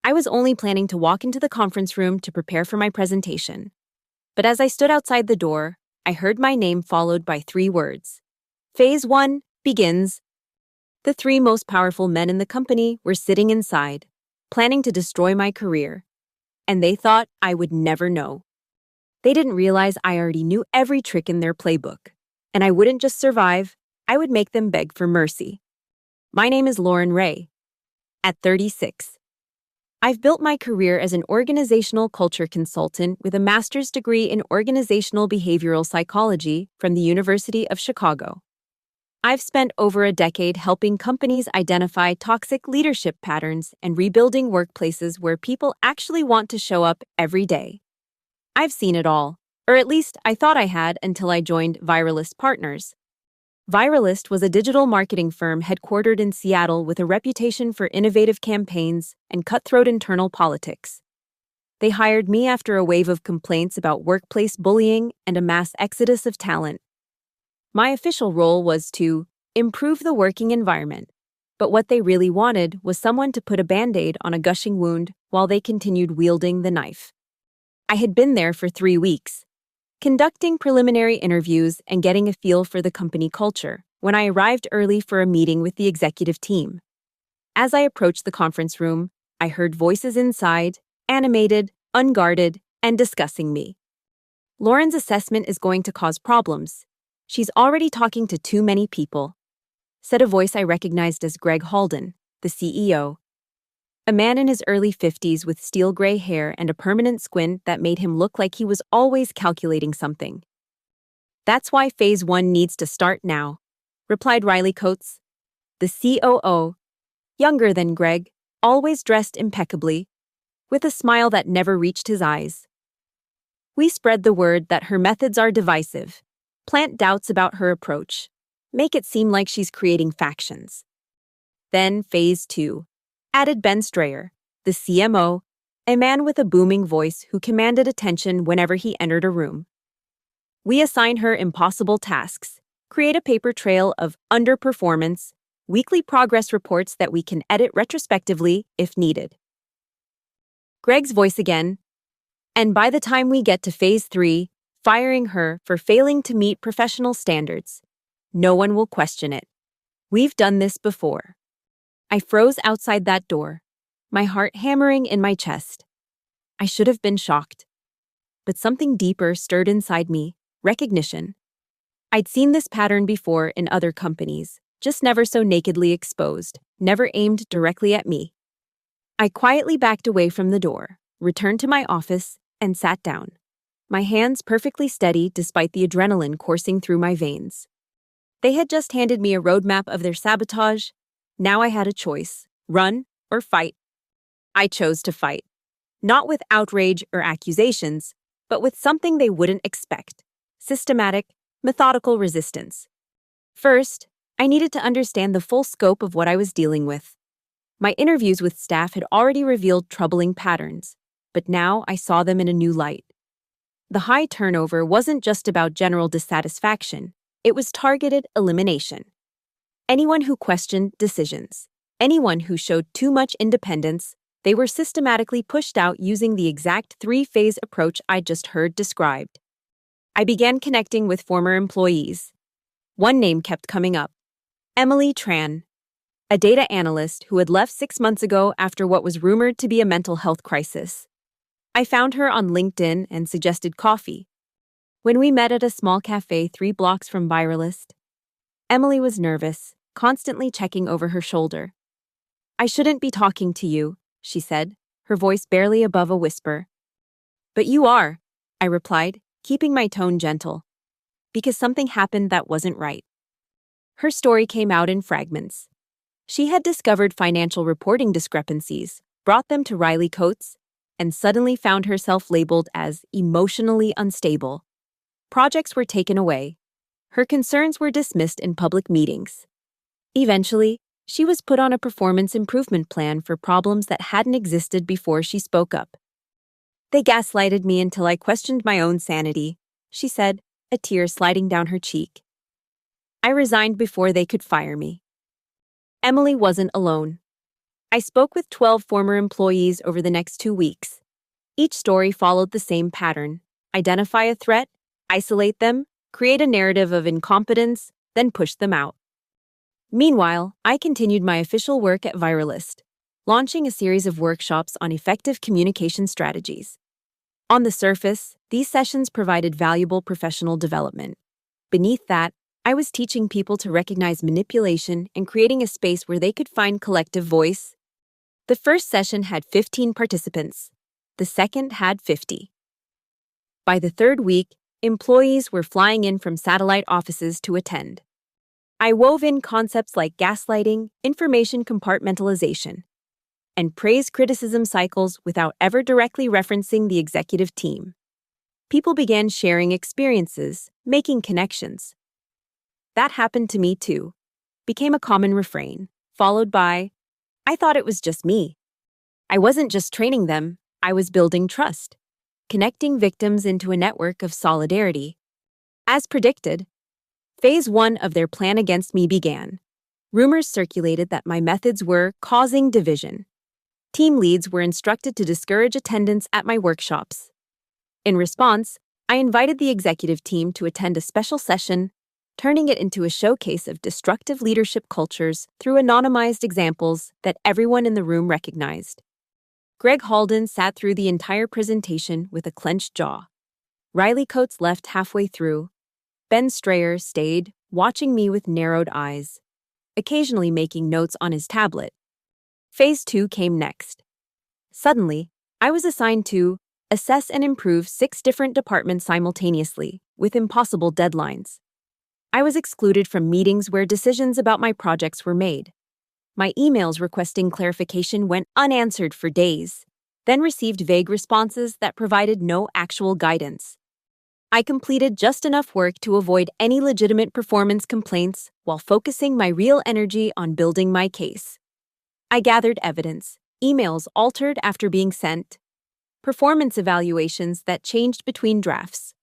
I was only planning to walk into the conference room to prepare for my presentation. But as I stood outside the door, I heard my name followed by 3 words. Phase 1 begins. The 3 most powerful men in the company were sitting inside, planning to destroy my career. And they thought I would never know. They didn't realize I already knew every trick in their playbook. And I wouldn't just survive, I would make them beg for mercy. My name is Lauren Ray. At 36. I've built my career as an organizational culture consultant with a master's degree in organizational behavioral psychology from the University of Chicago. I've spent over a decade helping companies identify toxic leadership patterns and rebuilding workplaces where people actually want to show up every day. I've seen it all, or at least I thought I had until I joined Viralist Partners. Viralist was a digital marketing firm headquartered in Seattle with a reputation for innovative campaigns and cutthroat internal politics. They hired me after a wave of complaints about workplace bullying and a mass exodus of talent. My official role was to improve the working environment, but what they really wanted was someone to put a Band-Aid on a gushing wound while they continued wielding the knife. I had been there for 3 weeks, conducting preliminary interviews and getting a feel for the company culture, when I arrived early for a meeting with the executive team. As I approached the conference room, I heard voices inside, animated, unguarded, and discussing me. Lauren's assessment is going to cause problems. She's already talking to too many people, said a voice I recognized as Greg Halden, the CEO. A man in his early 50s with steel gray hair and a permanent squint that made him look like he was always calculating something. That's why Phase 1 needs to start now, replied Riley Coates, the COO, younger than Greg, always dressed impeccably, with a smile that never reached his eyes. We spread the word that her methods are divisive, plant doubts about her approach, make it seem like she's creating factions. Then Phase 2. Added Ben Strayer, the CMO, a man with a booming voice who commanded attention whenever he entered a room. We assign her impossible tasks, create a paper trail of underperformance, weekly progress reports that we can edit retrospectively if needed. Greg's voice again. And by the time we get to Phase 3, firing her for failing to meet professional standards. No one will question it. We've done this before. I froze outside that door, my heart hammering in my chest. I should have been shocked. But something deeper stirred inside me, recognition. I'd seen this pattern before in other companies, just never so nakedly exposed, never aimed directly at me. I quietly backed away from the door, returned to my office, and sat down, my hands perfectly steady despite the adrenaline coursing through my veins. They had just handed me a roadmap of their sabotage. Now I had a choice, run or fight. I chose to fight, not with outrage or accusations, but with something they wouldn't expect, systematic, methodical resistance. First, I needed to understand the full scope of what I was dealing with. My interviews with staff had already revealed troubling patterns, but now I saw them in a new light. The high turnover wasn't just about general dissatisfaction, it was targeted elimination. Anyone who questioned decisions, anyone who showed too much independence, they were systematically pushed out using the exact 3-phase approach I just heard described. I began connecting with former employees. One name kept coming up. Emily Tran, a data analyst who had left 6 months ago after what was rumored to be a mental health crisis. I found her on LinkedIn and suggested coffee. When we met at a small cafe 3 blocks from Viralist, Emily was nervous, constantly checking over her shoulder. I shouldn't be talking to you, she said, her voice barely above a whisper. But you are, I replied, keeping my tone gentle. Because something happened that wasn't right. Her story came out in fragments. She had discovered financial reporting discrepancies, brought them to Riley Coates, and suddenly found herself labeled as emotionally unstable. Projects were taken away. Her concerns were dismissed in public meetings. Eventually, she was put on a performance improvement plan for problems that hadn't existed before she spoke up. They gaslighted me until I questioned my own sanity, she said, a tear sliding down her cheek. I resigned before they could fire me. Emily wasn't alone. I spoke with 12 former employees over the next 2 weeks. Each story followed the same pattern: identify a threat, isolate them, create a narrative of incompetence, then push them out. Meanwhile, I continued my official work at Viralist, launching a series of workshops on effective communication strategies. On the surface, these sessions provided valuable professional development. Beneath that, I was teaching people to recognize manipulation and creating a space where they could find collective voice. The first session had 15 participants. The second had 50. By the third week, employees were flying in from satellite offices to attend. I wove in concepts like gaslighting, information compartmentalization, and praise-criticism cycles without ever directly referencing the executive team. People began sharing experiences, making connections. "That happened to me too," became a common refrain, followed by, "I thought it was just me." I wasn't just training them, I was building trust, connecting victims into a network of solidarity. As predicted, Phase 1 of their plan against me began. Rumors circulated that my methods were causing division. Team leads were instructed to discourage attendance at my workshops. In response, I invited the executive team to attend a special session, turning it into a showcase of destructive leadership cultures through anonymized examples that everyone in the room recognized. Greg Halden sat through the entire presentation with a clenched jaw. Riley Coates left halfway through. Ben Strayer stayed, watching me with narrowed eyes, occasionally making notes on his tablet. Phase 2 came next. Suddenly, I was assigned to assess and improve 6 different departments simultaneously, with impossible deadlines. I was excluded from meetings where decisions about my projects were made. My emails requesting clarification went unanswered for days, then received vague responses that provided no actual guidance. I completed just enough work to avoid any legitimate performance complaints while focusing my real energy on building my case. I gathered evidence, emails altered after being sent, performance evaluations that changed between drafts,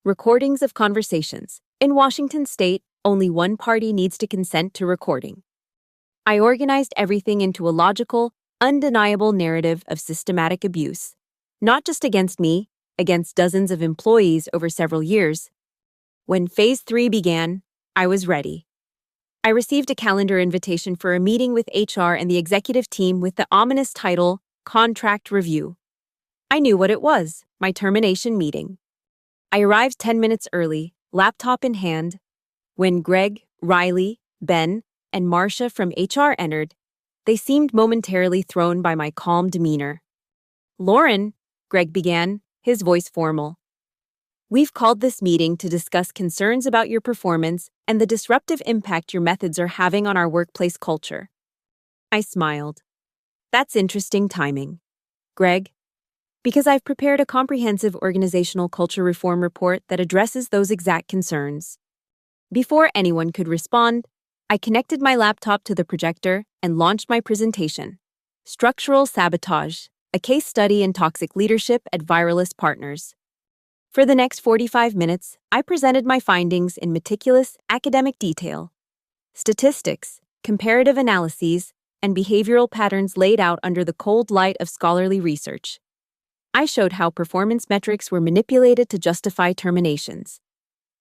recordings of conversations. In Washington state, only one party needs to consent to recording. I organized everything into a logical, undeniable narrative of systematic abuse, not just against me, against dozens of employees over several years. When Phase 3 began, I was ready. I received a calendar invitation for a meeting with HR and the executive team with the ominous title, Contract Review. I knew what it was, my termination meeting. I arrived 10 minutes early, laptop in hand. When Greg, Riley, Ben, and Marcia from HR entered, they seemed momentarily thrown by my calm demeanor. "Lauren," Greg began, his voice formal. "We've called this meeting to discuss concerns about your performance and the disruptive impact your methods are having on our workplace culture." I smiled. "That's interesting timing, Greg, because I've prepared a comprehensive organizational culture reform report that addresses those exact concerns." Before anyone could respond, I connected my laptop to the projector and launched my presentation. Structural Sabotage, a case study in toxic leadership at Viralist Partners. For the next 45 minutes, I presented my findings in meticulous academic detail. Statistics, comparative analyses, and behavioral patterns laid out under the cold light of scholarly research. I showed how performance metrics were manipulated to justify terminations.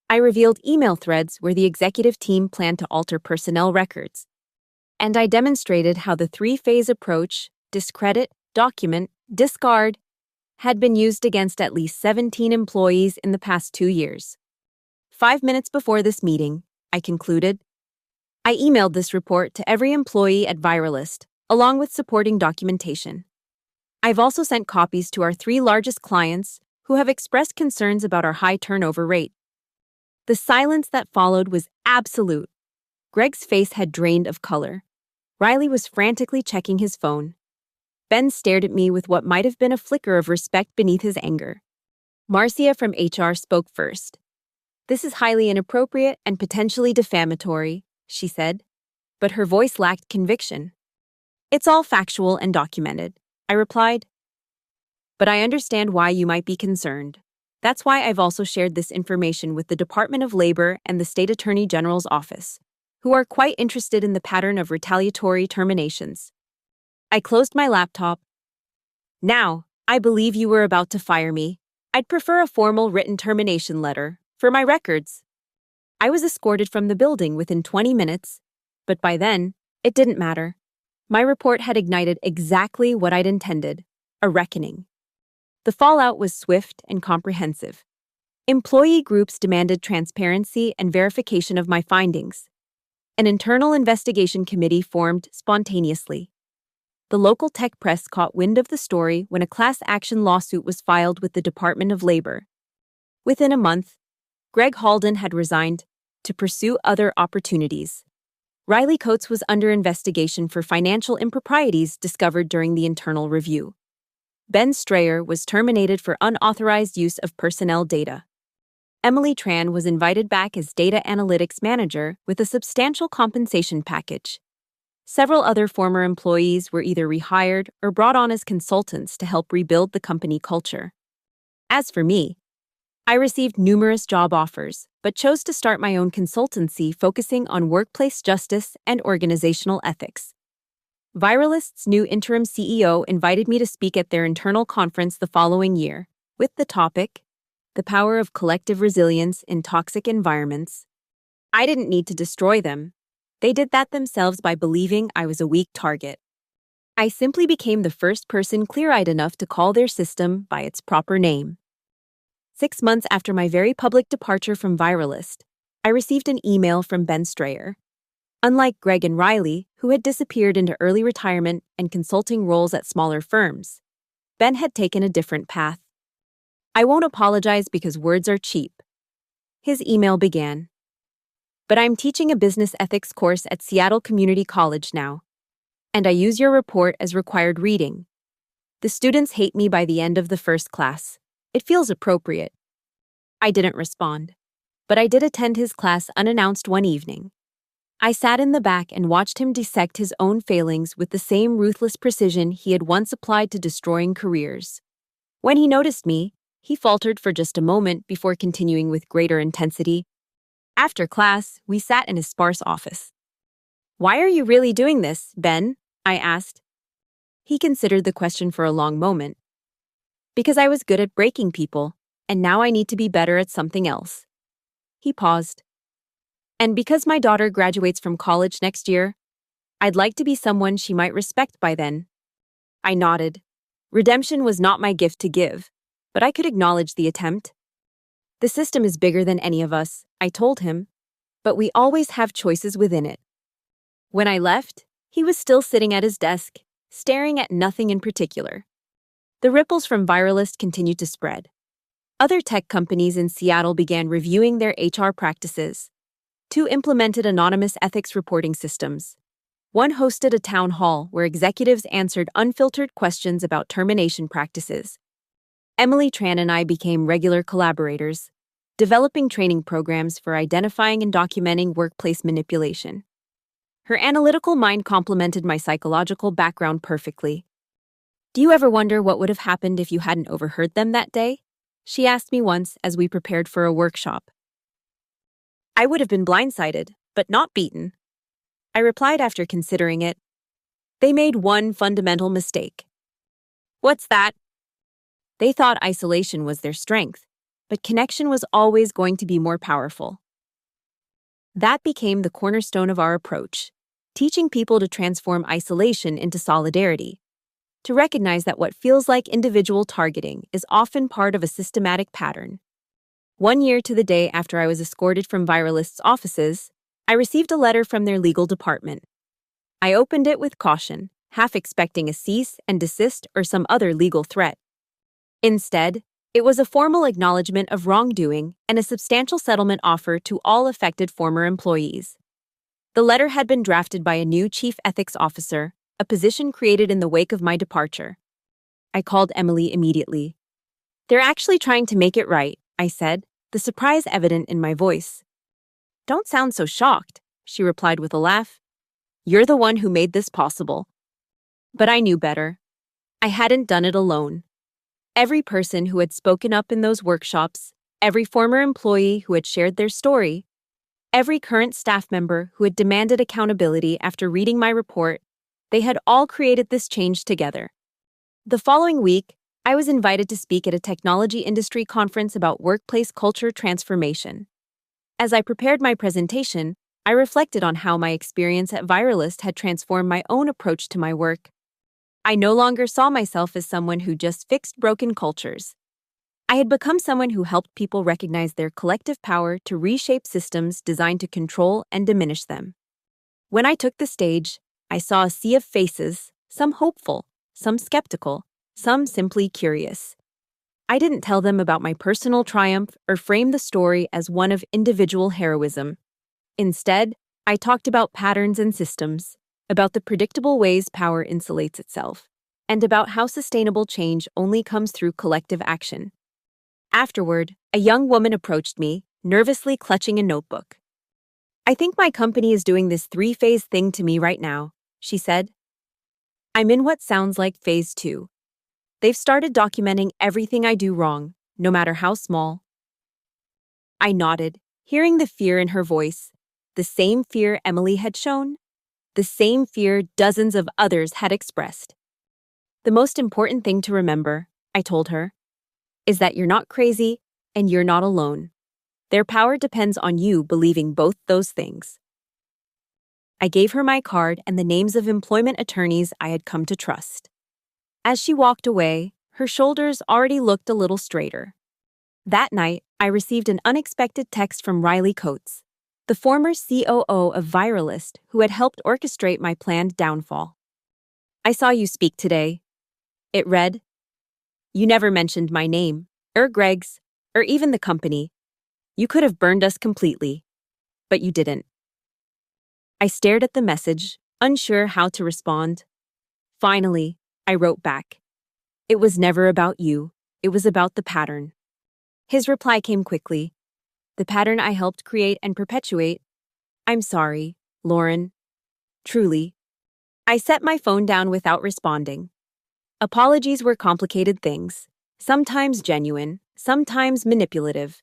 I revealed email threads where the executive team planned to alter personnel records. And I demonstrated how the 3-phase approach, discredit, document, discard, had been used against at least 17 employees in the past 2 years. 5 minutes before this meeting, I concluded, I emailed this report to every employee at Viralist, along with supporting documentation. I've also sent copies to our 3 largest clients who have expressed concerns about our high turnover rate. The silence that followed was absolute. Greg's face had drained of color. Riley was frantically checking his phone. Ben stared at me with what might have been a flicker of respect beneath his anger. Marcia from HR spoke first. "This is highly inappropriate and potentially defamatory," she said, but her voice lacked conviction. "It's all factual and documented," I replied. "But I understand why you might be concerned. That's why I've also shared this information with the Department of Labor and the State Attorney General's office, who are quite interested in the pattern of retaliatory terminations." I closed my laptop. Now, I believe you were about to fire me. I'd prefer a formal written termination letter, for my records. I was escorted from the building within 20 minutes, but by then, it didn't matter. My report had ignited exactly what I'd intended, a reckoning. The fallout was swift and comprehensive. Employee groups demanded transparency and verification of my findings. An internal investigation committee formed spontaneously. The local tech press caught wind of the story when a class action lawsuit was filed with the Department of Labor. Within a month, Greg Halden had resigned to pursue other opportunities. Riley Coates was under investigation for financial improprieties discovered during the internal review. Ben Strayer was terminated for unauthorized use of personnel data. Emily Tran was invited back as data analytics manager with a substantial compensation package. Several other former employees were either rehired or brought on as consultants to help rebuild the company culture. As for me, I received numerous job offers, but chose to start my own consultancy focusing on workplace justice and organizational ethics. Viralist's new interim CEO invited me to speak at their internal conference the following year, with the topic, The Power of Collective Resilience in Toxic Environments. I didn't need to destroy them. They did that themselves by believing I was a weak target. I simply became the first person clear-eyed enough to call their system by its proper name. 6 months after my very public departure from Viralist, I received an email from Ben Strayer. Unlike Greg and Riley, who had disappeared into early retirement and consulting roles at smaller firms, Ben had taken a different path. I won't apologize because words are cheap. His email began. But I'm teaching a business ethics course at Seattle Community College now, and I use your report as required reading. The students hate me by the end of the first class. It feels appropriate. I didn't respond, but I did attend his class unannounced one evening. I sat in the back and watched him dissect his own failings with the same ruthless precision he had once applied to destroying careers. When he noticed me, he faltered for just a moment before continuing with greater intensity. After class, we sat in his sparse office. "Why are you really doing this, Ben?" I asked. He considered the question for a long moment. "Because I was good at breaking people, and now I need to be better at something else." He paused. "And because my daughter graduates from college next year, I'd like to be someone she might respect by then." I nodded. Redemption was not my gift to give, but I could acknowledge the attempt. "The system is bigger than any of us," I told him, "but we always have choices within it." When I left, he was still sitting at his desk, staring at nothing in particular. The ripples from Viralist continued to spread. Other tech companies in Seattle began reviewing their HR practices. 2 implemented anonymous ethics reporting systems. 1 hosted a town hall where executives answered unfiltered questions about termination practices. Emily Tran and I became regular collaborators, developing training programs for identifying and documenting workplace manipulation. Her analytical mind complemented my psychological background perfectly. "Do you ever wonder what would have happened if you hadn't overheard them that day?" she asked me once as we prepared for a workshop. "I would have been blindsided, but not beaten," I replied after considering it. "They made one fundamental mistake." "What's that?" "They thought isolation was their strength, but connection was always going to be more powerful." That became the cornerstone of our approach, teaching people to transform isolation into solidarity, to recognize that what feels like individual targeting is often part of a systematic pattern. 1 year to the day after I was escorted from Viralist's offices, I received a letter from their legal department. I opened it with caution, half expecting a cease and desist or some other legal threat. Instead, it was a formal acknowledgement of wrongdoing and a substantial settlement offer to all affected former employees. The letter had been drafted by a new chief ethics officer, a position created in the wake of my departure. I called Emily immediately. "They're actually trying to make it right," I said, the surprise evident in my voice. "Don't sound so shocked," she replied with a laugh. "You're the one who made this possible." But I knew better. I hadn't done it alone. Every person who had spoken up in those workshops, every former employee who had shared their story, every current staff member who had demanded accountability after reading my report, They had all created this change together. The following week, I was invited to speak at a technology industry conference about workplace culture transformation. As I prepared my presentation, I reflected on how my experience at Viralist had transformed my own approach to my work. I no longer saw myself as someone who just fixed broken cultures. I had become someone who helped people recognize their collective power to reshape systems designed to control and diminish them. When I took the stage, I saw a sea of faces, some hopeful, some skeptical, some simply curious. I didn't tell them about my personal triumph or frame the story as one of individual heroism. Instead, I talked about patterns and systems, about the predictable ways power insulates itself, and about how sustainable change only comes through collective action. Afterward, a young woman approached me, nervously clutching a notebook. "I think my company is doing this three-phase thing to me right now," she said. "I'm in what sounds like phase 2. They've started documenting everything I do wrong, no matter how small." I nodded, hearing the fear in her voice, the same fear Emily had shown, the same fear dozens of others had expressed. "The most important thing to remember," I told her, "is that you're not crazy and you're not alone. Their power depends on you believing both those things." I gave her my card and the names of employment attorneys I had come to trust. As she walked away, her shoulders already looked a little straighter. That night, I received an unexpected text from Riley Coates, the former COO of Viralist who had helped orchestrate my planned downfall. "I saw you speak today." It read, "You never mentioned my name, or Greg's, or even the company. You could have burned us completely, but you didn't." I stared at the message, unsure how to respond. Finally, I wrote back, "It was never about you, it was about the pattern." His reply came quickly. "The pattern I helped create and perpetuate. I'm sorry, Lauren. Truly." I set my phone down without responding. Apologies were complicated things, sometimes genuine, sometimes manipulative,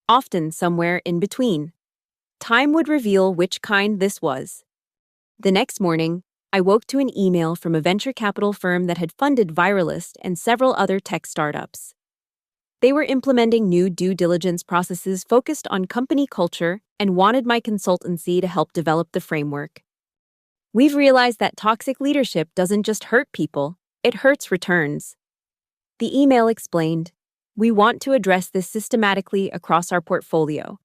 often somewhere in between. Time would reveal which kind this was. The next morning, I woke to an email from a venture capital firm that had funded Viralist and several other tech startups. They were implementing new due diligence processes focused on company culture and wanted my consultancy to help develop the framework. "We've realized that toxic leadership doesn't just hurt people, it hurts returns." The email explained, "We want to address this systematically across our portfolio."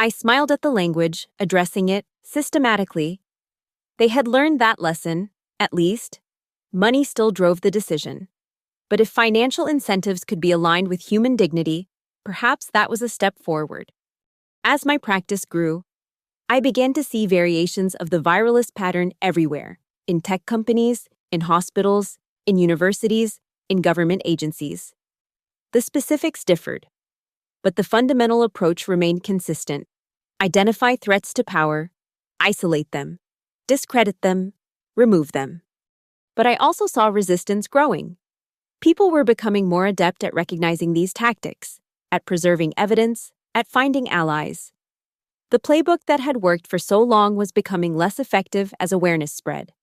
I smiled at the language, addressing it systematically. They had learned that lesson, at least. Money still drove the decision. But if financial incentives could be aligned with human dignity, perhaps that was a step forward. As my practice grew, I began to see variations of the Viralist pattern everywhere, in tech companies, in hospitals, in universities, in government agencies. The specifics differed, but the fundamental approach remained consistent. Identify threats to power, isolate them, discredit them, remove them. But I also saw resistance growing. People were becoming more adept at recognizing these tactics, at preserving evidence, at finding allies. The playbook that had worked for so long was becoming less effective as awareness spread.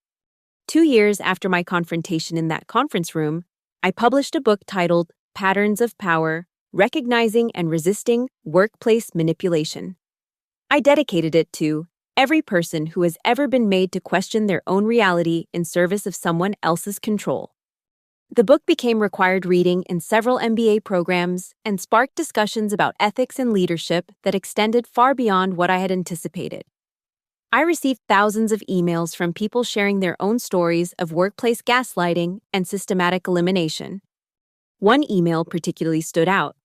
2 years after my confrontation in that conference room, I published a book titled Patterns of Power: Recognizing and Resisting Workplace Manipulation. I dedicated it to every person who has ever been made to question their own reality in service of someone else's control. The book became required reading in several MBA programs and sparked discussions about ethics and leadership that extended far beyond what I had anticipated. I received thousands of emails from people sharing their own stories of workplace gaslighting and systematic elimination. One email particularly stood out.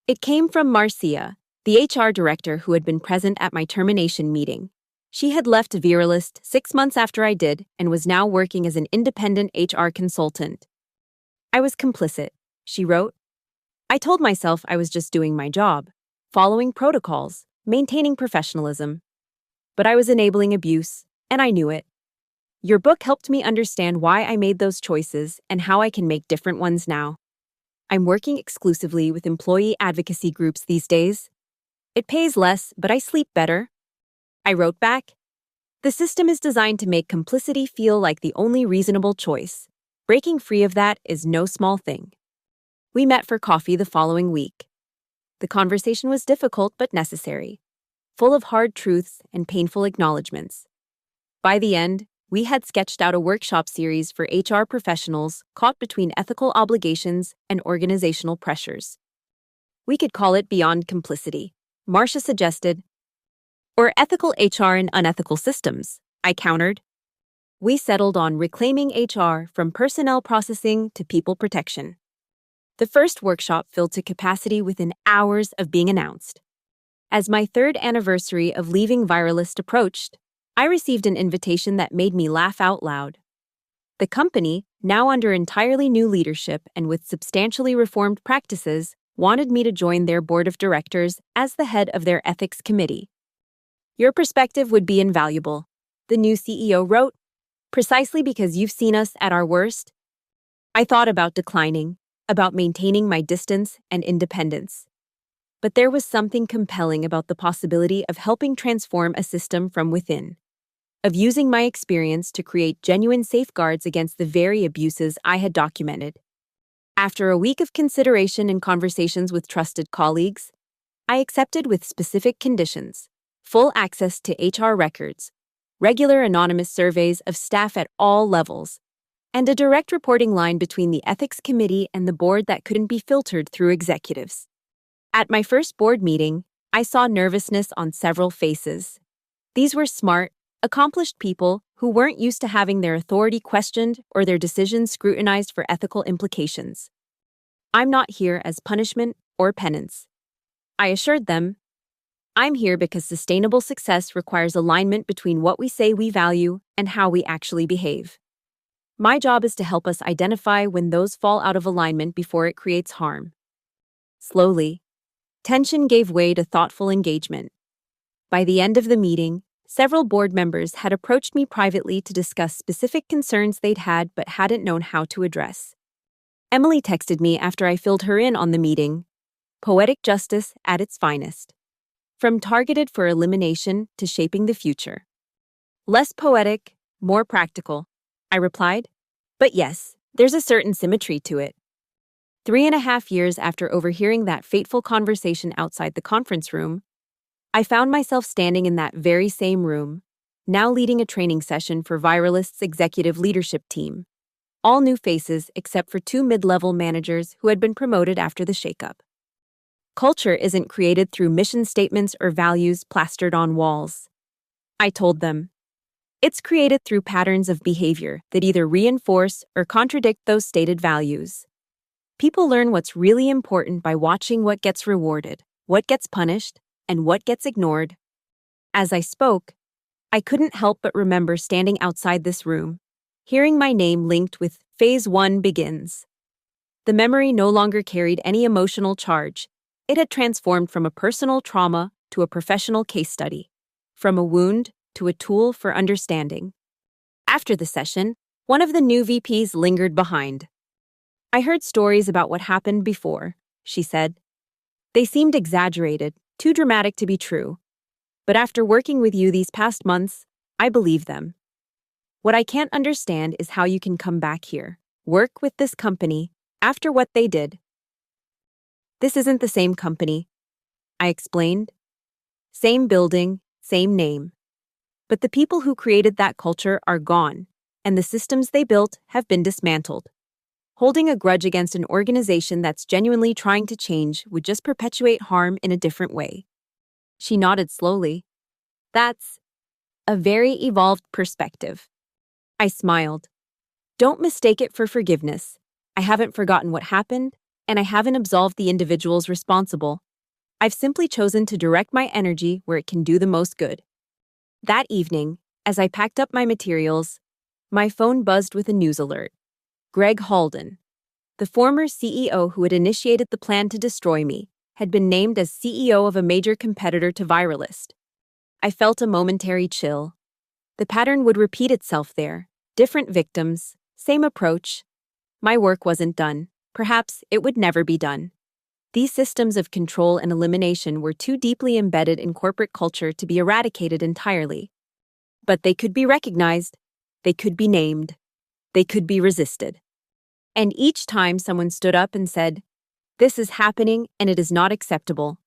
It came from Marcia, the HR director who had been present at my termination meeting. She had left Viralist 6 months after I did and was now working as an independent HR consultant. "I was complicit," she wrote. "I told myself I was just doing my job, following protocols, maintaining professionalism. But I was enabling abuse, and I knew it. Your book helped me understand why I made those choices and how I can make different ones now. I'm working exclusively with employee advocacy groups these days. It pays less, but I sleep better." I wrote back, The system is designed to make complicity feel like the only reasonable choice. Breaking free of that is no small thing. We met for coffee the following week. The conversation was difficult but necessary, full of hard truths and painful acknowledgments. By the end, we had sketched out a workshop series for HR professionals caught between ethical obligations and organizational pressures. We could call it Beyond Complicity, Marcia suggested, or Ethical HR and Unethical Systems, I countered. We settled on reclaiming HR from personnel processing to people protection. The first workshop filled to capacity within hours of being announced. As my third anniversary of leaving Viralist approached, I received an invitation that made me laugh out loud. The company, now under entirely new leadership and with substantially reformed practices, wanted me to join their board of directors as the head of their ethics committee. Your perspective would be invaluable, the new CEO wrote, precisely because you've seen us at our worst. I thought about declining, about maintaining my distance and independence. But there was something compelling about the possibility of helping transform a system from within, of using my experience to create genuine safeguards against the very abuses I had documented. After a week of consideration and conversations with trusted colleagues, I accepted with specific conditions: full access to HR records, regular anonymous surveys of staff at all levels, and a direct reporting line between the ethics committee and the board that couldn't be filtered through executives. At my first board meeting, I saw nervousness on several faces. These were smart, accomplished people who weren't used to having their authority questioned or their decisions scrutinized for ethical implications. I'm not here as punishment or penance. I assured them, I'm here because sustainable success requires alignment between what we say we value and how we actually behave. My job is to help us identify when those fall out of alignment before it creates harm. Slowly, tension gave way to thoughtful engagement. By the end of the meeting, several board members had approached me privately to discuss specific concerns they'd had but hadn't known how to address. Emily texted me after I filled her in on the meeting. Poetic justice at its finest. From targeted for elimination to shaping the future. Less poetic, more practical, I replied. But yes, there's a certain symmetry to it. 3.5 years after overhearing that fateful conversation outside the conference room, I found myself standing in that very same room, now leading a training session for Viralist's executive leadership team. All new faces except for 2 mid-level managers who had been promoted after the shakeup. Culture isn't created through mission statements or values plastered on walls, I told them. It's created through patterns of behavior that either reinforce or contradict those stated values. People learn what's really important by watching what gets rewarded, what gets punished, and what gets ignored. As I spoke, I couldn't help but remember standing outside this room, hearing my name linked with Phase 1 begins. The memory no longer carried any emotional charge. It had transformed from a personal trauma to a professional case study, from a wound to a tool for understanding. After the session, one of the new VPs lingered behind. I heard stories about what happened before, she said. They seemed exaggerated, too dramatic to be true. But after working with you these past months, I believe them. What I can't understand is how you can come back here, work with this company, after what they did. This isn't the same company, I explained. Same building, same name. But the people who created that culture are gone, and the systems they built have been dismantled. Holding a grudge against an organization that's genuinely trying to change would just perpetuate harm in a different way. She nodded slowly. That's a very evolved perspective. I smiled. Don't mistake it for forgiveness. I haven't forgotten what happened, and I haven't absolved the individuals responsible. I've simply chosen to direct my energy where it can do the most good. That evening, as I packed up my materials, my phone buzzed with a news alert. Greg Halden, the former CEO who had initiated the plan to destroy me, had been named as CEO of a major competitor to Viralist. I felt a momentary chill. The pattern would repeat itself there. Different victims, same approach. My work wasn't done. Perhaps it would never be done. These systems of control and elimination were too deeply embedded in corporate culture to be eradicated entirely. But they could be recognized, they could be named, they could be resisted. And each time someone stood up and said, "This is happening and it is not acceptable,"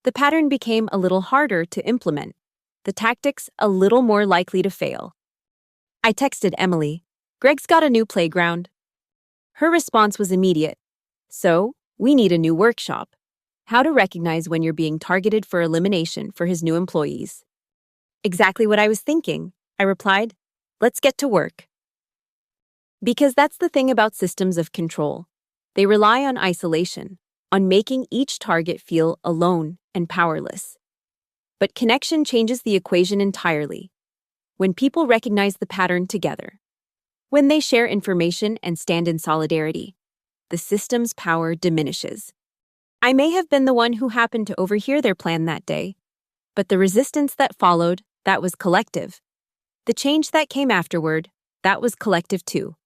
the pattern became a little harder to implement, the tactics a little more likely to fail. I texted Emily, "Greg's got a new playground." Her response was immediate. "So, we need a new workshop. How to recognize when you're being targeted for elimination for his new employees." "Exactly what I was thinking," I replied. "Let's get to work." Because that's the thing about systems of control. They rely on isolation, on making each target feel alone and powerless. But connection changes the equation entirely. When people recognize the pattern together, when they share information and stand in solidarity, the system's power diminishes. I may have been the one who happened to overhear their plan that day, but the resistance that followed, that was collective. The change that came afterward, that was collective too.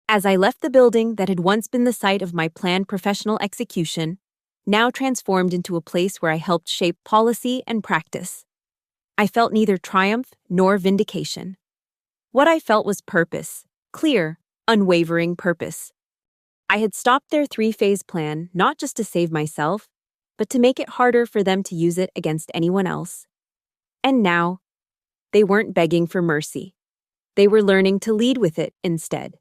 As I left the building that had once been the site of my planned professional execution, now transformed into a place where I helped shape policy and practice, I felt neither triumph nor vindication. What I felt was purpose, clear, unwavering purpose. I had stopped their three-phase plan not just to save myself, but to make it harder for them to use it against anyone else. And now, they weren't begging for mercy. They were learning to lead with it instead.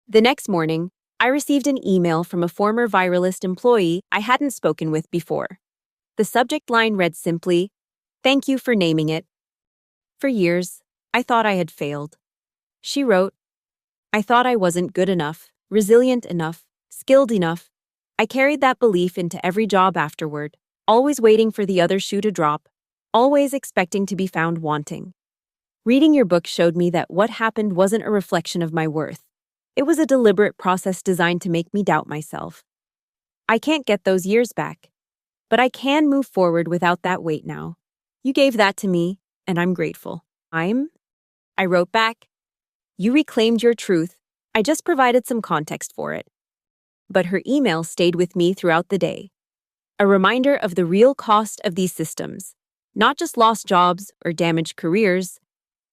The next morning, I received an email from a former viralist employee I hadn't spoken with before. The subject line read simply, "Thank you for naming it. For years, I thought I had failed." She wrote, "I thought I wasn't good enough, resilient enough, skilled enough. I carried that belief into every job afterward, always waiting for the other shoe to drop, always expecting to be found wanting. Reading your book showed me that what happened wasn't a reflection of my worth. It was a deliberate process designed to make me doubt myself. I can't get those years back, but I can move forward without that weight now. You gave that to me, and I'm grateful." I wrote back, "You reclaimed your truth. I just provided some context for it." But her email stayed with me throughout the day. A reminder of the real cost of these systems, not just lost jobs or damaged careers,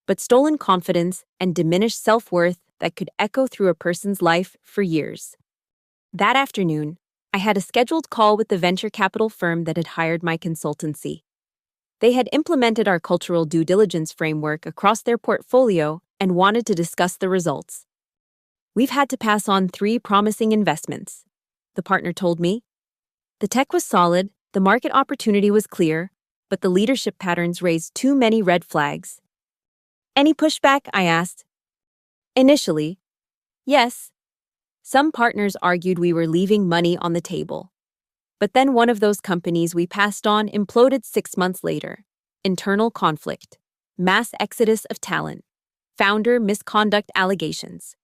but stolen confidence and diminished self-worth that could echo through a person's life for years. That afternoon, I had a scheduled call with the venture capital firm that had hired my consultancy. They had implemented our cultural due diligence framework across their portfolio and wanted to discuss the results. "We've had to pass on 3 promising investments," the partner told me. "The tech was solid, the market opportunity was clear, but the leadership patterns raised too many red flags." "Any pushback?" I asked. Initially, yes. Some partners argued we were leaving money on the table. But then one of those companies we passed on imploded 6 months later. Internal conflict, mass exodus of talent, founder misconduct allegations.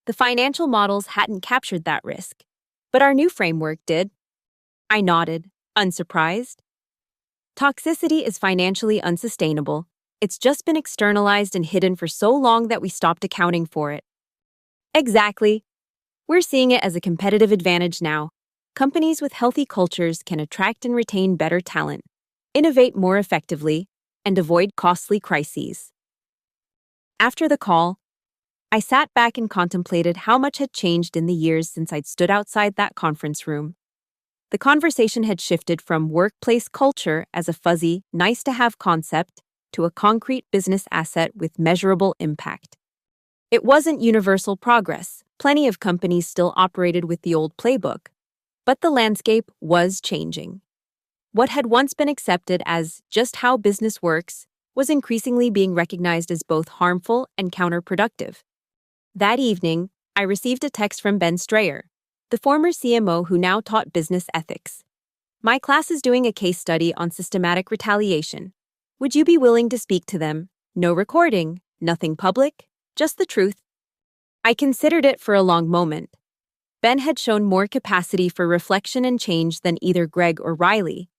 The financial models hadn't captured that risk, but our new framework did. I nodded, unsurprised. Toxicity is financially unsustainable. It's just been externalized and hidden for so long that we stopped accounting for it. Exactly. We're seeing it as a competitive advantage now. Companies with healthy cultures can attract and retain better talent, innovate more effectively, and avoid costly crises. After the call, I sat back and contemplated how much had changed in the years since I'd stood outside that conference room. The conversation had shifted from workplace culture as a fuzzy, nice-to-have concept to a concrete business asset with measurable impact. It wasn't universal progress. Plenty of companies still operated with the old playbook. But the landscape was changing. What had once been accepted as just how business works was increasingly being recognized as both harmful and counterproductive. That evening, I received a text from Ben Strayer, the former CMO who now taught business ethics. "My class is doing a case study on systematic retaliation. Would you be willing to speak to them? No recording, nothing public, just the truth." I considered it for a long moment. Ben had shown more capacity for reflection and change than either Greg or Riley.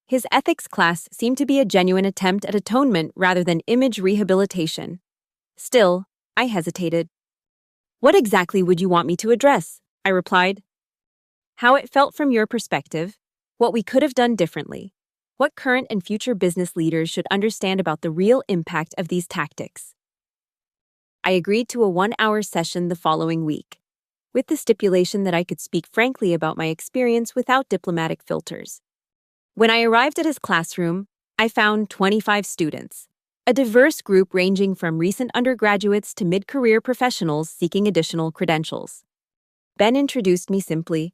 His ethics class seemed to be a genuine attempt at atonement rather than image rehabilitation. Still, I hesitated. "What exactly would you want me to address?" I replied. "How it felt from your perspective, what we could have done differently." What current and future business leaders should understand about the real impact of these tactics? I agreed to a 1-hour session the following week, with the stipulation that I could speak frankly about my experience without diplomatic filters. When I arrived at his classroom, I found 25 students, a diverse group ranging from recent undergraduates to mid-career professionals seeking additional credentials. Ben introduced me simply.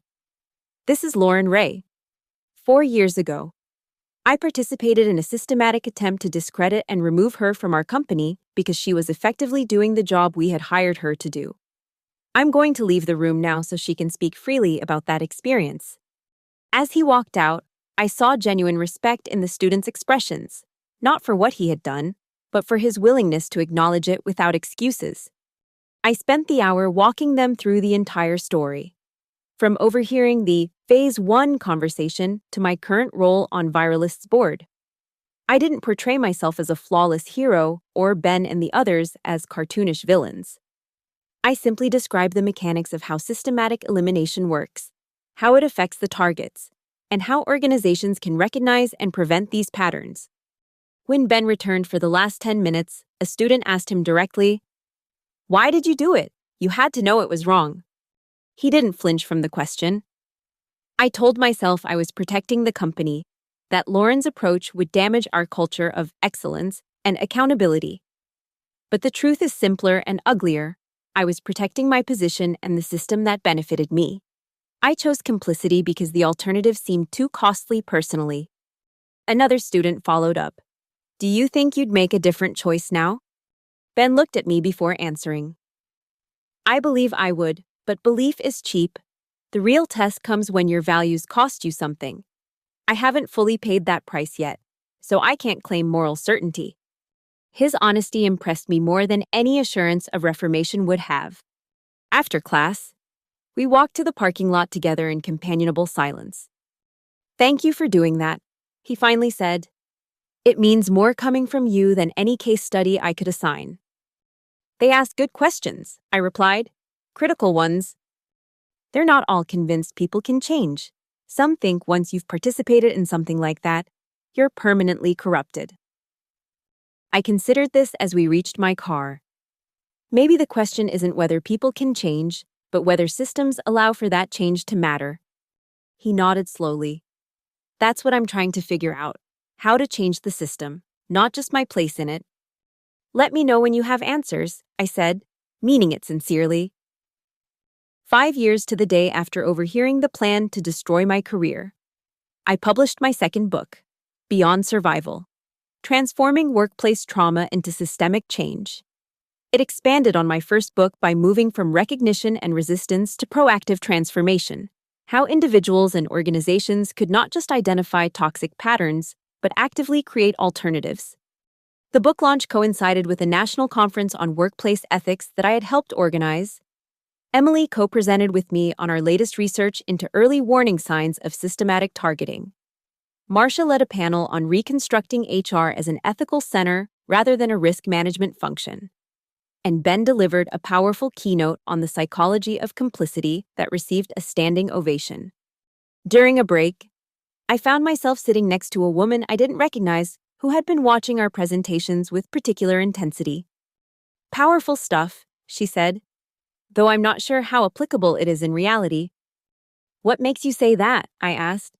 This is Lauren Ray. 4 years ago, I participated in a systematic attempt to discredit and remove her from our company because she was effectively doing the job we had hired her to do. I'm going to leave the room now so she can speak freely about that experience. As he walked out, I saw genuine respect in the student's expressions, not for what he had done, but for his willingness to acknowledge it without excuses. I spent the hour walking them through the entire story, from overhearing the Phase 1 conversation to my current role on Viralist's board. I didn't portray myself as a flawless hero or Ben and the others as cartoonish villains. I simply described the mechanics of how systematic elimination works, how it affects the targets, and how organizations can recognize and prevent these patterns. When Ben returned for the last 10 minutes, a student asked him directly, "Why did you do it? You had to know it was wrong." He didn't flinch from the question. I told myself I was protecting the company, that Lauren's approach would damage our culture of excellence and accountability. But the truth is simpler and uglier. I was protecting my position and the system that benefited me. I chose complicity because the alternative seemed too costly personally. Another student followed up. Do you think you'd make a different choice now? Ben looked at me before answering. I believe I would, but belief is cheap. The real test comes when your values cost you something. I haven't fully paid that price yet, so I can't claim moral certainty. His honesty impressed me more than any assurance of reformation would have. After class, we walked to the parking lot together in companionable silence. Thank you for doing that, he finally said. It means more coming from you than any case study I could assign. They asked good questions, I replied. Critical ones. They're not all convinced people can change. Some think once you've participated in something like that, you're permanently corrupted. I considered this as we reached my car. Maybe the question isn't whether people can change, but whether systems allow for that change to matter. He nodded slowly. That's what I'm trying to figure out. How to change the system, not just my place in it. Let me know when you have answers, I said, meaning it sincerely. 5 years to the day after overhearing the plan to destroy my career, I published my second book, Beyond Survival: Transforming Workplace Trauma into Systemic Change. It expanded on my first book by moving from recognition and resistance to proactive transformation, how individuals and organizations could not just identify toxic patterns, but actively create alternatives. The book launch coincided with a national conference on workplace ethics that I had helped organize. Emily co-presented with me on our latest research into early warning signs of systematic targeting. Marcia led a panel on reconstructing HR as an ethical center rather than a risk management function. And Ben delivered a powerful keynote on the psychology of complicity that received a standing ovation. During a break, I found myself sitting next to a woman I didn't recognize who had been watching our presentations with particular intensity. Powerful stuff, she said, though I'm not sure how applicable it is in reality. What makes you say that? I asked.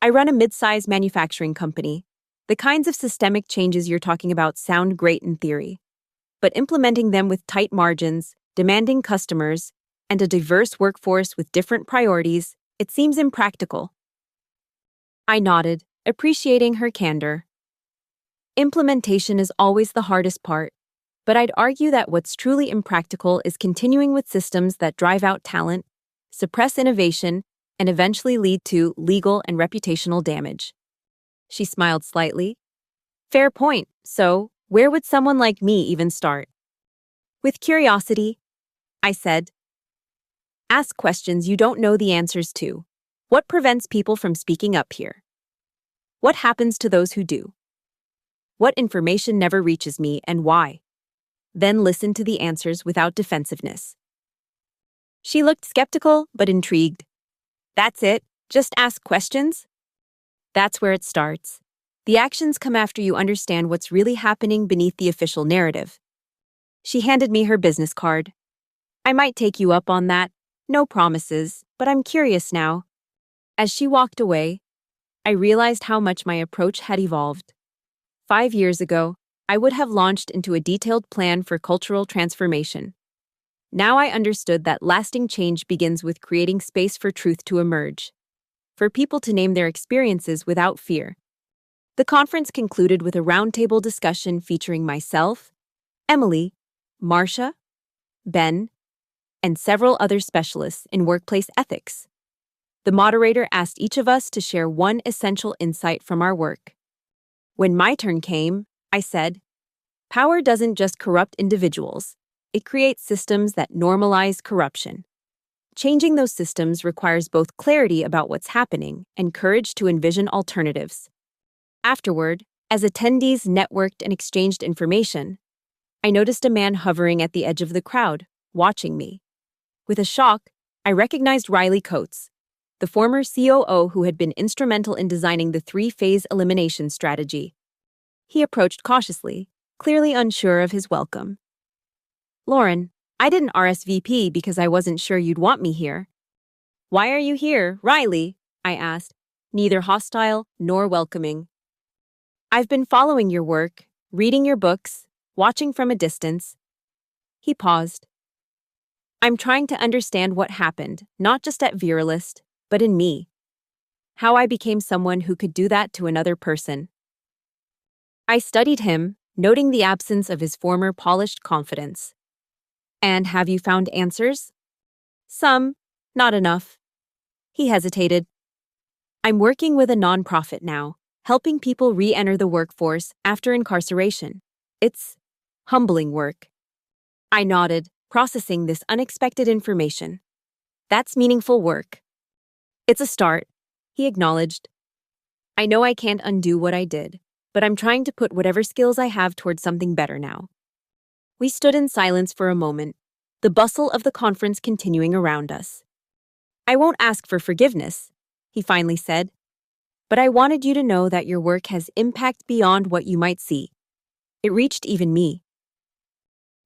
I run a mid-size manufacturing company. The kinds of systemic changes you're talking about sound great in theory, but implementing them with tight margins, demanding customers, and a diverse workforce with different priorities, it seems impractical. I nodded, appreciating her candor. Implementation is always the hardest part, but I'd argue that what's truly impractical is continuing with systems that drive out talent, suppress innovation, and eventually lead to legal and reputational damage. She smiled slightly. Fair point. So, where would someone like me even start? With curiosity, I said. Ask questions you don't know the answers to. What prevents people from speaking up here? What happens to those who do? What information never reaches me and why? Then listen to the answers without defensiveness. She looked skeptical but intrigued. That's it? Just ask questions? That's where it starts. The actions come after you understand what's really happening beneath the official narrative. She handed me her business card. I might take you up on that. No promises, but I'm curious now. As she walked away, I realized how much my approach had evolved. 5 years ago, I would have launched into a detailed plan for cultural transformation. Now I understood that lasting change begins with creating space for truth to emerge, for people to name their experiences without fear. The conference concluded with a roundtable discussion featuring myself, Emily, Marcia, Ben, and several other specialists in workplace ethics. The moderator asked each of us to share one essential insight from our work. When my turn came, I said, "Power doesn't just corrupt individuals, it creates systems that normalize corruption. Changing those systems requires both clarity about what's happening and courage to envision alternatives." Afterward, as attendees networked and exchanged information, I noticed a man hovering at the edge of the crowd, watching me. With a shock, I recognized Riley Coates, the former COO who had been instrumental in designing the three-phase elimination strategy. He approached cautiously, clearly unsure of his welcome. "Lauren, I didn't RSVP because I wasn't sure you'd want me here." "Why are you here, Riley?" I asked, neither hostile nor welcoming. "I've been following your work, reading your books, watching from a distance." He paused. "I'm trying to understand what happened, not just at Viralist, but in me. How I became someone who could do that to another person." I studied him, noting the absence of his former polished confidence. "And have you found answers?" "Some, not enough." He hesitated. "I'm working with a nonprofit now, helping people re-enter the workforce after incarceration. It's humbling work." I nodded, processing this unexpected information. "That's meaningful work." "It's a start," he acknowledged. "I know I can't undo what I did, but I'm trying to put whatever skills I have towards something better now." We stood in silence for a moment, the bustle of the conference continuing around us. "I won't ask for forgiveness," he finally said, "but I wanted you to know that your work has impact beyond what you might see. It reached even me."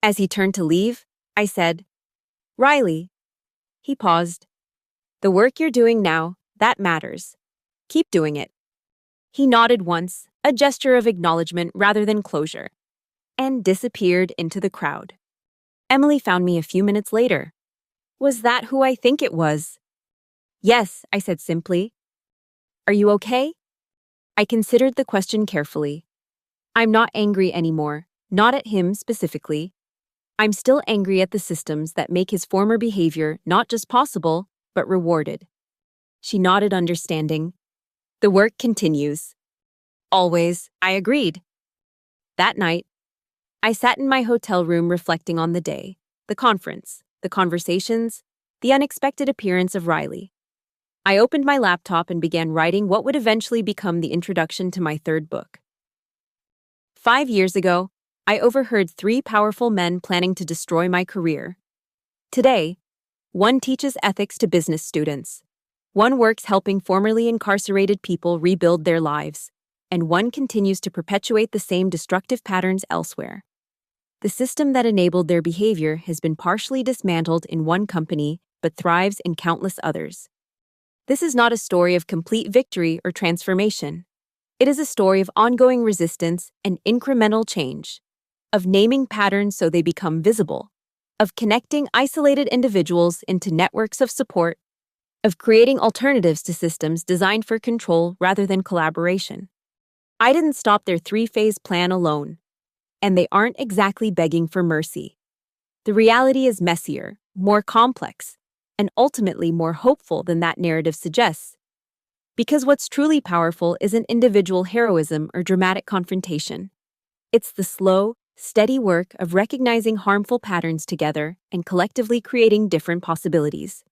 As he turned to leave, I said, "Riley." He paused. "The work you're doing now, that matters. Keep doing it." He nodded once, a gesture of acknowledgement rather than closure, and disappeared into the crowd. Emily found me a few minutes later. "Was that who I think it was?" "Yes," I said simply. "Are you okay?" I considered the question carefully. I'm not angry anymore, not at him specifically. I'm still angry at the systems that make his former behavior not just possible, but rewarded. She nodded understanding. "The work continues." "Always," I agreed. That night, I sat in my hotel room reflecting on the day, the conference, the conversations, the unexpected appearance of Riley. I opened my laptop and began writing what would eventually become the introduction to my third book. 5 years ago, I overheard 3 powerful men planning to destroy my career. Today, one teaches ethics to business students, one works helping formerly incarcerated people rebuild their lives, and one continues to perpetuate the same destructive patterns elsewhere. The system that enabled their behavior has been partially dismantled in one company, but thrives in countless others. This is not a story of complete victory or transformation. It is a story of ongoing resistance and incremental change, of naming patterns so they become visible, of connecting isolated individuals into networks of support, of creating alternatives to systems designed for control rather than collaboration. I didn't stop their 3-phase plan alone, and they aren't exactly begging for mercy. The reality is messier, more complex, and ultimately more hopeful than that narrative suggests. Because what's truly powerful isn't individual heroism or dramatic confrontation. It's the slow, steady work of recognizing harmful patterns together and collectively creating different possibilities.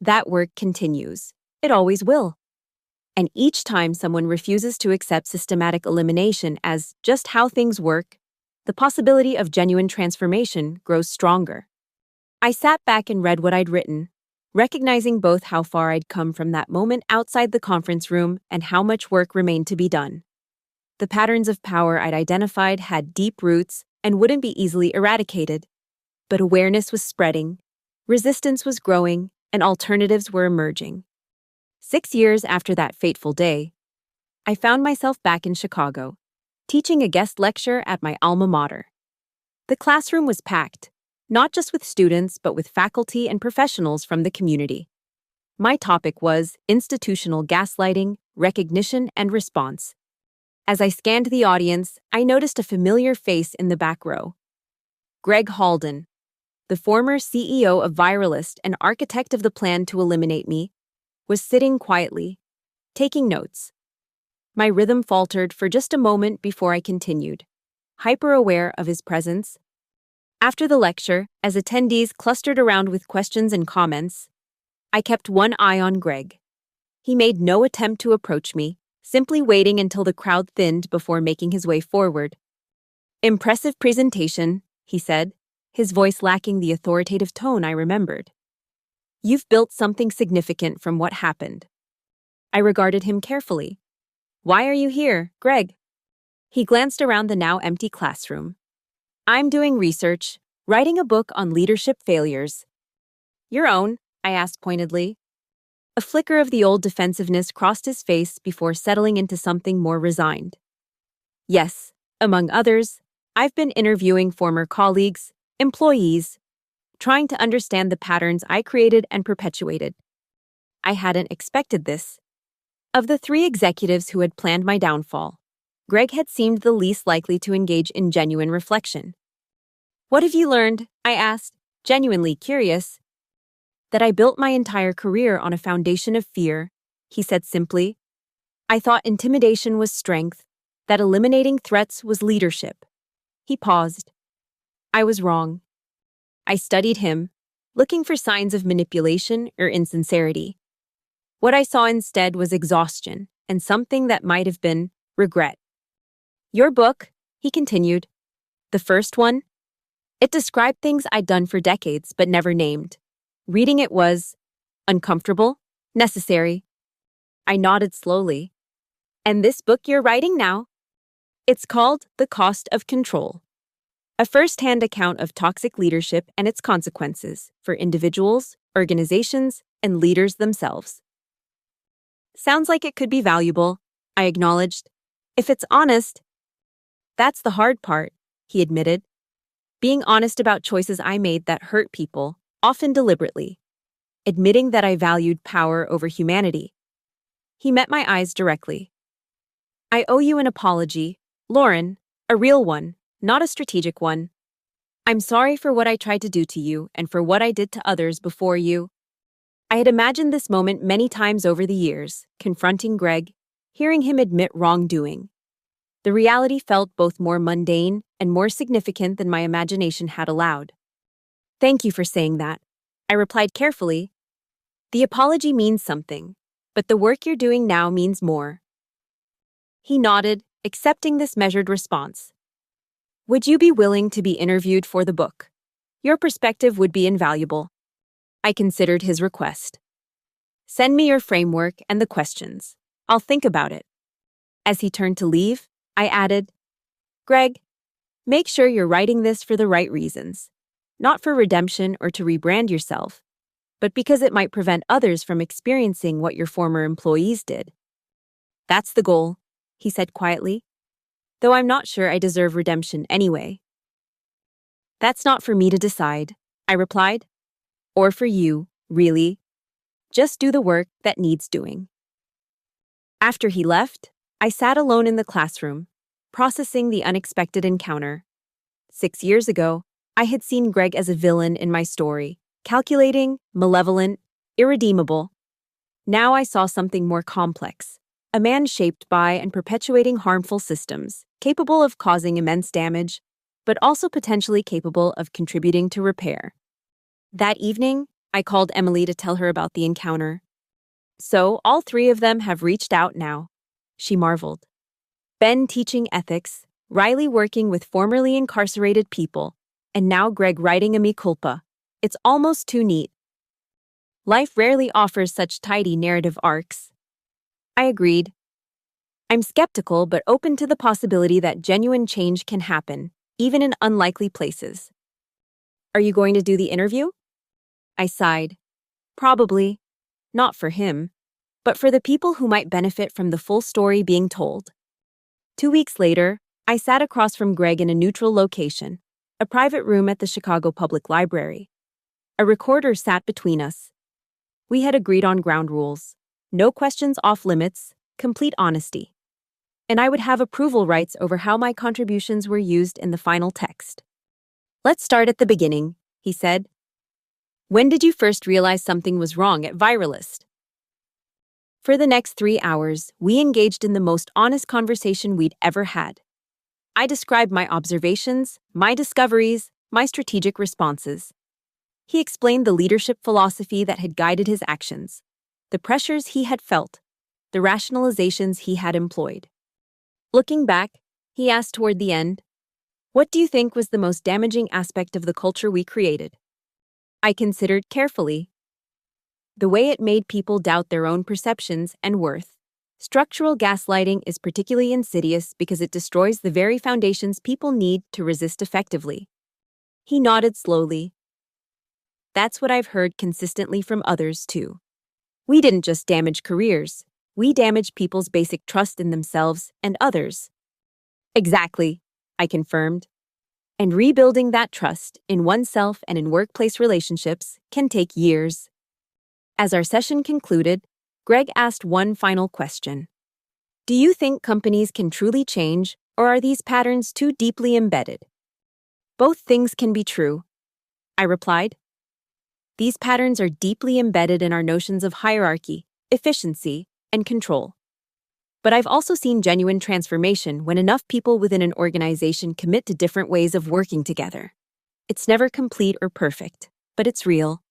That work continues. It always will. And each time someone refuses to accept systematic elimination as just how things work, the possibility of genuine transformation grows stronger. I sat back and read what I'd written, recognizing both how far I'd come from that moment outside the conference room and how much work remained to be done. The patterns of power I'd identified had deep roots and wouldn't be easily eradicated. But awareness was spreading, resistance was growing, and alternatives were emerging. 6 years after that fateful day, I found myself back in Chicago, teaching a guest lecture at my alma mater. The classroom was packed, not just with students, but with faculty and professionals from the community. My topic was institutional gaslighting, recognition, and response. As I scanned the audience, I noticed a familiar face in the back row. Greg Halden, the former CEO of Viralist and architect of the plan to eliminate me, was sitting quietly, taking notes. My rhythm faltered for just a moment before I continued, hyper-aware of his presence. After the lecture, as attendees clustered around with questions and comments, I kept one eye on Greg. He made no attempt to approach me, simply waiting until the crowd thinned before making his way forward. "Impressive presentation," he said, his voice lacking the authoritative tone I remembered. "You've built something significant from what happened." I regarded him carefully. "Why are you here, Greg?" He glanced around the now empty classroom. "I'm doing research, writing a book on leadership failures." "Your own?" I asked pointedly. A flicker of the old defensiveness crossed his face before settling into something more resigned. "Yes, among others, I've been interviewing former colleagues, employees, trying to understand the patterns I created and perpetuated." I hadn't expected this. Of the 3 executives who had planned my downfall, Greg had seemed the least likely to engage in genuine reflection. "What have you learned?" I asked, genuinely curious. "That I built my entire career on a foundation of fear," he said simply. "I thought intimidation was strength, that eliminating threats was leadership." He paused. I was wrong. I studied him, looking for signs of manipulation or insincerity. What I saw instead was exhaustion and something that might have been regret. "Your book," he continued, "the first one, it described things I'd done for decades but never named. Reading it was uncomfortable, necessary." I nodded slowly. "And this book you're writing now? It's called The Cost of Control. A first-hand account of toxic leadership and its consequences for individuals, organizations, and leaders themselves." "Sounds like it could be valuable," I acknowledged. "If it's honest." "That's the hard part," he admitted. "Being honest about choices I made that hurt people, often deliberately. Admitting that I valued power over humanity." He met my eyes directly. "I owe you an apology, Lauren, a real one, not a strategic one. I'm sorry for what I tried to do to you and for what I did to others before you." I had imagined this moment many times over the years, confronting Greg, hearing him admit wrongdoing. The reality felt both more mundane and more significant than my imagination had allowed. "Thank you for saying that," I replied carefully. "The apology means something, but the work you're doing now means more." He nodded, accepting this measured response. "Would you be willing to be interviewed for the book? Your perspective would be invaluable." I considered his request. "Send me your framework and the questions. I'll think about it." As he turned to leave, I added, "Greg, make sure you're writing this for the right reasons. Not for redemption or to rebrand yourself, but because it might prevent others from experiencing what your former employees did." "That's the goal," he said quietly, "though I'm not sure I deserve redemption anyway." "That's not for me to decide," I replied. "Or for you, really. Just do the work that needs doing." After he left, I sat alone in the classroom, processing the unexpected encounter. 6 years ago, I had seen Greg as a villain in my story, calculating, malevolent, irredeemable. Now I saw something more complex, a man shaped by and perpetuating harmful systems, capable of causing immense damage, but also potentially capable of contributing to repair. That evening, I called Emily to tell her about the encounter. "So, all 3 of them have reached out now," she marveled. "Ben teaching ethics, Riley working with formerly incarcerated people, and now Greg writing a mea culpa. It's almost too neat." Life rarely offers such tidy narrative arcs. I agreed. I'm skeptical but open to the possibility that genuine change can happen, even in unlikely places. Are you going to do the interview? I sighed. Probably. Not for him, but for the people who might benefit from the full story being told. 2 weeks later, I sat across from Greg in a neutral location, a private room at the Chicago Public Library. A recorder sat between us. We had agreed on ground rules. No questions off limits, complete honesty. And I would have approval rights over how my contributions were used in the final text. Let's start at the beginning, he said. When did you first realize something was wrong at Viralist? For the next 3 hours, we engaged in the most honest conversation we'd ever had. I described my observations, my discoveries, my strategic responses. He explained the leadership philosophy that had guided his actions, the pressures he had felt, the rationalizations he had employed. Looking back, he asked toward the end, "What do you think was the most damaging aspect of the culture we created?" I considered carefully. The way it made people doubt their own perceptions and worth. Structural gaslighting is particularly insidious because it destroys the very foundations people need to resist effectively. He nodded slowly. That's what I've heard consistently from others, too. We didn't just damage careers. We damaged people's basic trust in themselves and others. Exactly, I confirmed. And rebuilding that trust in oneself and in workplace relationships can take years. As our session concluded, Greg asked one final question. Do you think companies can truly change, or are these patterns too deeply embedded? Both things can be true, I replied. These patterns are deeply embedded in our notions of hierarchy, efficiency, and control. But I've also seen genuine transformation when enough people within an organization commit to different ways of working together. It's never complete or perfect, but it's real.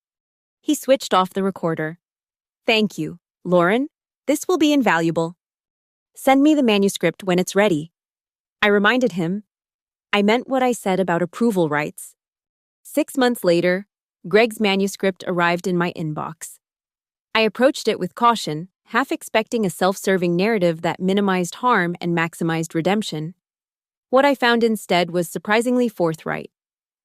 He switched off the recorder. Thank you, Lauren. This will be invaluable. Send me the manuscript when it's ready. I reminded him. I meant what I said about approval rights. 6 months later, Greg's manuscript arrived in my inbox. I approached it with caution, half expecting a self-serving narrative that minimized harm and maximized redemption. What I found instead was surprisingly forthright,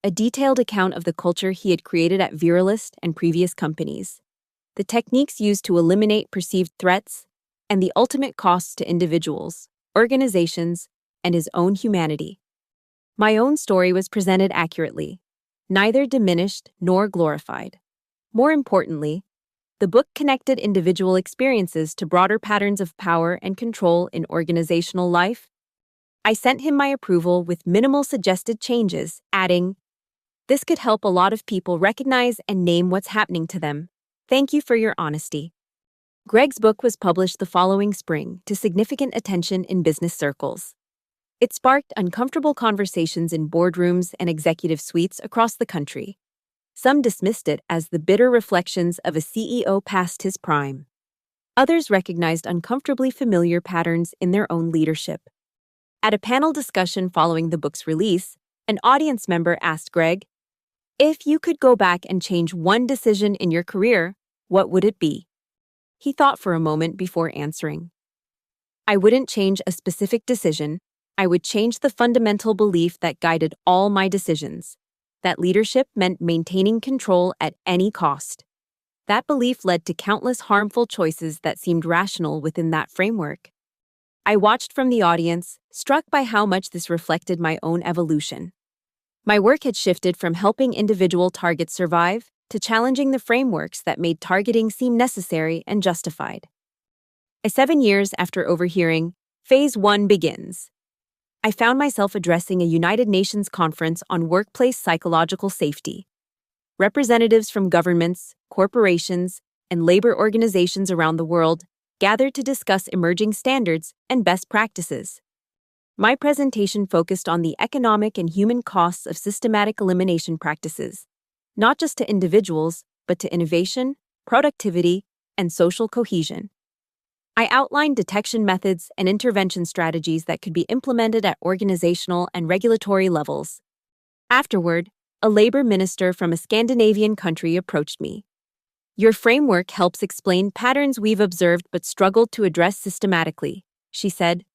a detailed account of the culture he had created at Viralist and previous companies, the techniques used to eliminate perceived threats, and the ultimate costs to individuals, organizations, and his own humanity. My own story was presented accurately, neither diminished nor glorified. More importantly, the book connected individual experiences to broader patterns of power and control in organizational life. I sent him my approval with minimal suggested changes, adding, "This could help a lot of people recognize and name what's happening to them. Thank you for your honesty." Greg's book was published the following spring to significant attention in business circles. It sparked uncomfortable conversations in boardrooms and executive suites across the country. Some dismissed it as the bitter reflections of a CEO past his prime. Others recognized uncomfortably familiar patterns in their own leadership. At a panel discussion following the book's release, an audience member asked Greg, "If you could go back and change one decision in your career, what would it be?" He thought for a moment before answering. "I wouldn't change a specific decision. I would change the fundamental belief that guided all my decisions, that leadership meant maintaining control at any cost. That belief led to countless harmful choices that seemed rational within that framework." I watched from the audience, struck by how much this reflected my own evolution. My work had shifted from helping individual targets survive to challenging the frameworks that made targeting seem necessary and justified. 7 years after overhearing, Phase 1 begins. I found myself addressing a United Nations conference on workplace psychological safety. Representatives from governments, corporations, and labor organizations around the world gathered to discuss emerging standards and best practices. My presentation focused on the economic and human costs of systematic elimination practices, not just to individuals, but to innovation, productivity, and social cohesion. I outlined detection methods and intervention strategies that could be implemented at organizational and regulatory levels. Afterward, a labor minister from a Scandinavian country approached me. Your framework helps explain patterns we've observed but struggled to address systematically, she said.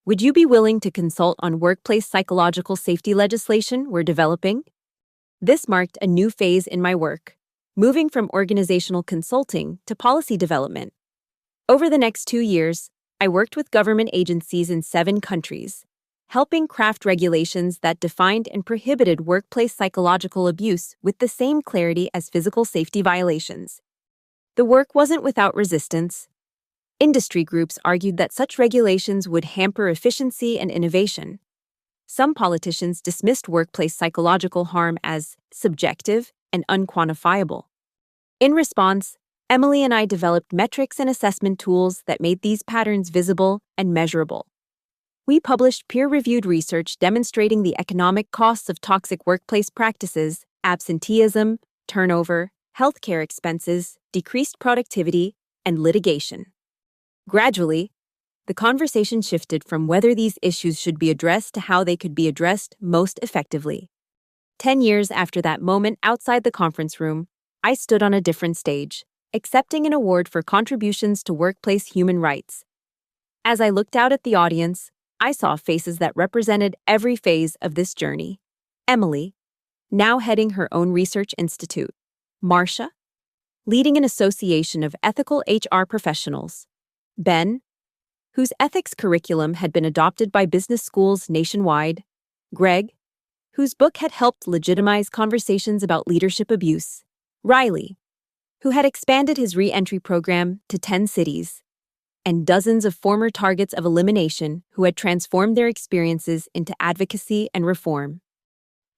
Would you be willing to consult on workplace psychological safety legislation we're developing? This marked a new phase in my work, moving from organizational consulting to policy development. Over the next 2 years, I worked with government agencies in 7 countries, helping craft regulations that defined and prohibited workplace psychological abuse with the same clarity as physical safety violations. The work wasn't without resistance. Industry groups argued that such regulations would hamper efficiency and innovation. Some politicians dismissed workplace psychological harm as subjective and unquantifiable. In response, Emily and I developed metrics and assessment tools that made these patterns visible and measurable. We published peer-reviewed research demonstrating the economic costs of toxic workplace practices, absenteeism, turnover, healthcare expenses, decreased productivity, and litigation. Gradually, the conversation shifted from whether these issues should be addressed to how they could be addressed most effectively. 10 years after that moment outside the conference room, I stood on a different stage, accepting an award for contributions to workplace human rights. As I looked out at the audience, I saw faces that represented every phase of this journey. Emily, now heading her own research institute. Marcia, leading an association of ethical HR professionals. Ben, whose ethics curriculum had been adopted by business schools nationwide. Greg, whose book had helped legitimize conversations about leadership abuse. Riley, who had expanded his re-entry program to 10 cities. And dozens of former targets of elimination who had transformed their experiences into advocacy and reform.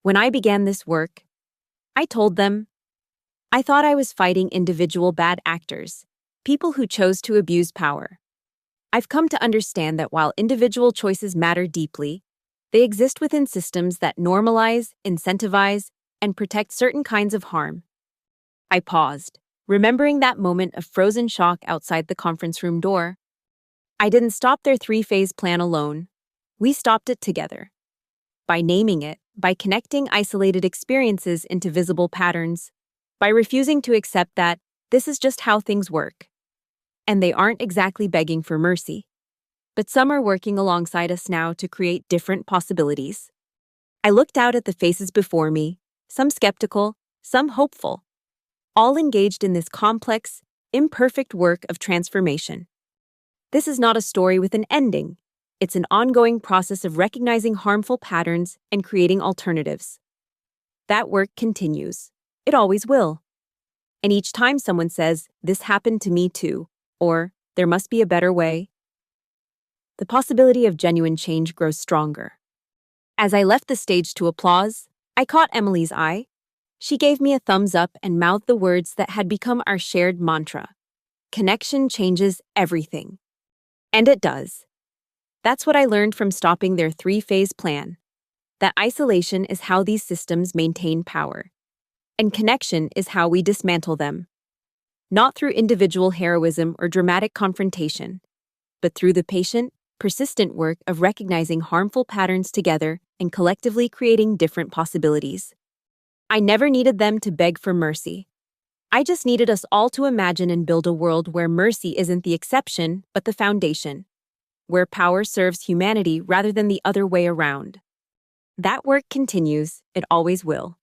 When I began this work, I told them, I thought I was fighting individual bad actors, people who chose to abuse power. I've come to understand that while individual choices matter deeply, they exist within systems that normalize, incentivize, and protect certain kinds of harm. I paused, remembering that moment of frozen shock outside the conference room door. I didn't stop their 3-phase plan alone. We stopped it together. By naming it, by connecting isolated experiences into visible patterns, by refusing to accept that this is just how things work. And they aren't exactly begging for mercy. But some are working alongside us now to create different possibilities. I looked out at the faces before me, some skeptical, some hopeful, all engaged in this complex, imperfect work of transformation. This is not a story with an ending. It's an ongoing process of recognizing harmful patterns and creating alternatives. That work continues. It always will. And each time someone says, "This happened to me too," or "There must be a better way," the possibility of genuine change grows stronger. As I left the stage to applause, I caught Emily's eye. She gave me a thumbs up and mouthed the words that had become our shared mantra. Connection changes everything. And it does. That's what I learned from stopping their 3-phase plan. That isolation is how these systems maintain power. And connection is how we dismantle them. Not through individual heroism or dramatic confrontation, but through the patient, persistent work of recognizing harmful patterns together and collectively creating different possibilities. I never needed them to beg for mercy. I just needed us all to imagine and build a world where mercy isn't the exception, but the foundation. Where power serves humanity rather than the other way around. That work continues, it always will.